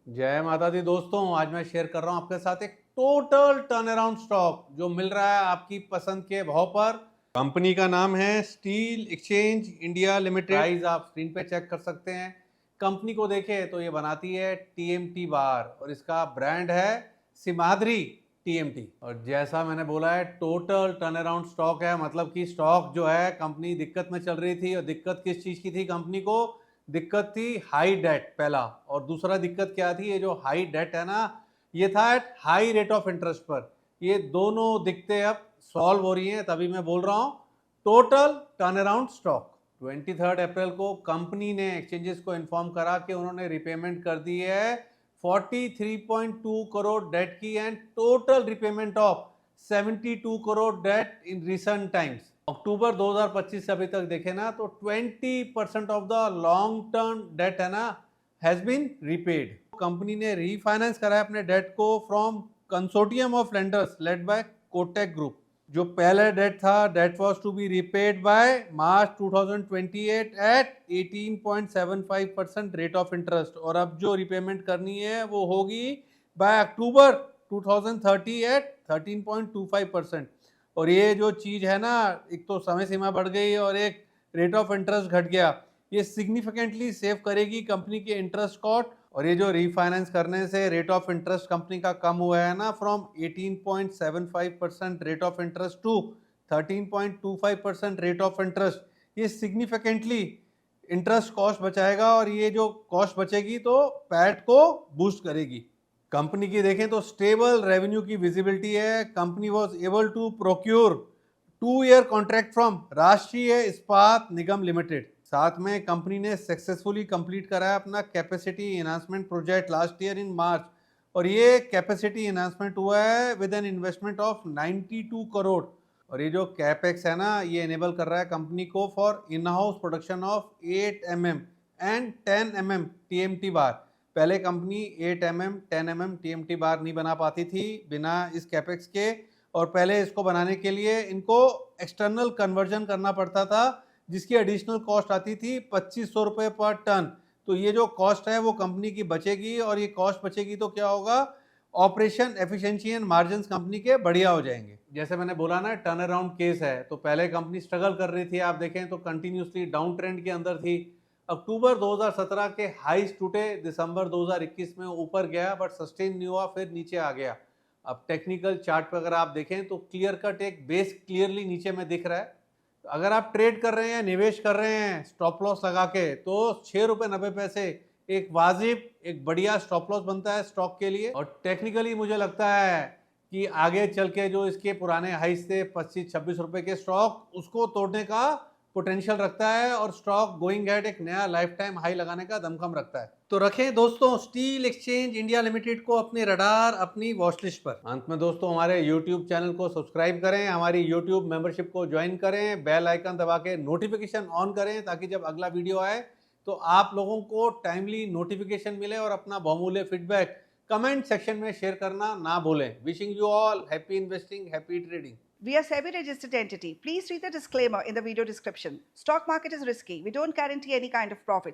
जय माता दी दोस्तों, आज मैं शेयर कर रहा हूं आपके साथ एक टोटल टर्न अराउंड स्टॉक जो मिल रहा है आपकी पसंद के भाव पर। कंपनी का नाम है steel exchange India limited. Price आप स्क्रीन पे चेक कर सकते हैं। कंपनी को देखें तो ये बनाती है टीएमटी बार और इसका ब्रांड है सिमाद्री टीएमटी। और जैसा मैंने बोला है टोटल टर्न अराउंड स्टॉक है, मतलब कि स्टॉक जो है कंपनी दिक्कत में चल रही थी। और दिक्कत किस चीज की थी कंपनी को? दिक्कत थी हाई डेट पहला, और दूसरा दिक्कत क्या थी? ये जो हाई डेट है ना, ये था at high rate of interest पर। ये दोनों दिक्कतें अब सॉल्व हो रही हैं, तभी मैं बोल रहा हूं टोटल टर्न अराउंड स्टॉक। 23 अप्रैल को कंपनी ने एक्सचेंजेस को इन्फॉर्म करा कि उन्होंने रिपेमेंट कर दी है 43.2 करोड़ डेट की, and total repayment of 72 crore debt in recent times. अक्टूबर 2025 से अभी तक देखे ना तो 20% of the long term debt है ना हैज बीन रिपेड। कंपनी ने रीफाइनेंस करा है अपने डेट को from consortium of lenders led by Kotak group. जो पहले डेट था debt was to be repaid by March 2028 at 18.75% rate of interest, और अब जो रिपेमेंट करनी है वो होगी बाय अक्टूबर 2030 एट 13.25%। और ये जो चीज है ना, एक तो समय सीमा बढ़ गई और एक रेट ऑफ इंटरेस्ट घट गया, ये सिग्निफिकेंटली सेव करेगी कंपनी के इंटरेस्ट कॉस्ट। और ये जो रीफाइनेंस करने से रेट ऑफ इंटरेस्ट कंपनी का कम हुआ है ना, from 18.75% rate of interest to 13.25% rate of interest, ये सिग्निफिकेंटली इंटरेस्ट कॉस्ट बचाएगा। और ये जो कॉस्ट बचेगी तो पैट को बूस्ट करेगी। कंपनी की देखें तो स्टेबल रेवेन्यू की विजिबिलिटी है। Company was able to procure 2 year contract from Rashtriya Ispat Nigam limited. साथ में कंपनी ने सक्सेसफुली कंप्लीट करा है अपना capacity enhancement project last year in March. और ये कैपेसिटी एनहांसमेंट हुआ है with an investment of 92 crore. और ये जो कैपेक्स है ना, ये एनेबल कर रहा है कंपनी को for in house production of 8 mm and 10 mm TMT bar. पहले company 8 mm 10 mm TMT bar नहीं बना पाती थी बिना इस कैपेक्स के, और पहले इसको बनाने के लिए इनको एक्सटर्नल कन्वर्जन करना पड़ता था, जिसकी एडिशनल कॉस्ट आती थी 2500 रुपये पर टन। तो ये जो कॉस्ट है वो कंपनी की बचेगी, और ये कॉस्ट बचेगी तो क्या होगा? Operation efficiency and margins company के बढ़िया हो जाएंगे। जैसे मैंने बोला ना, टर्न अराउंड केस है, तो पहले कंपनी स्ट्रगल कर रही थी, आप देखें तो कंटिन्यूसली डाउन ट्रेंड के अंदर थी। अक्टूबर 2017 के हाईस टूटे, दिसंबर 2021 में ऊपर गया बट सस्टेन नहीं हुआ, फिर नीचे आ गया। अब टेक्निकल चार्ट पर अगर आप देखें तो क्लियर कट एक बेस क्लियरली नीचे में दिख रहा है। तो अगर आप ट्रेड कर रहे हैं, निवेश कर रहे हैं स्टॉप लॉस लगा के, तो 6 रुपये 90 पैसे एक वाजिब, एक बढ़िया स्टॉप लॉस बनता है स्टॉक के लिए। और टेक्निकली मुझे लगता है कि आगे चल के जो इसके पुराने हाई थे 25-26 रुपए के स्टॉक, उसको तोड़ने का पोटेंशियल रखता है, और स्टॉक गोइंग एट एक नया लाइफ टाइम हाई लगाने का दमखम रखता है। तो रखें दोस्तों स्टील एक्सचेंज इंडिया लिमिटेड को अपने रडार, अपनी वॉच लिस्ट पर। अंत में दोस्तों हमारे यूट्यूब चैनल को सब्सक्राइब करें, हमारी यूट्यूब मेंबरशिप को ज्वाइन करें, बेल आइकन दबा के नोटिफिकेशन ऑन करें, ताकि जब अगला वीडियो आए तो आप लोगों को टाइमली नोटिफिकेशन मिले। और अपना बहुमूल्य फीडबैक कमेंट सेक्शन में शेयर करना ना भूलें। Wishing you all happy investing, happy trading. We are SEBI registered entity. Please read the disclaimer in the video description. Stock market is risky. We don't guarantee any kind of profit.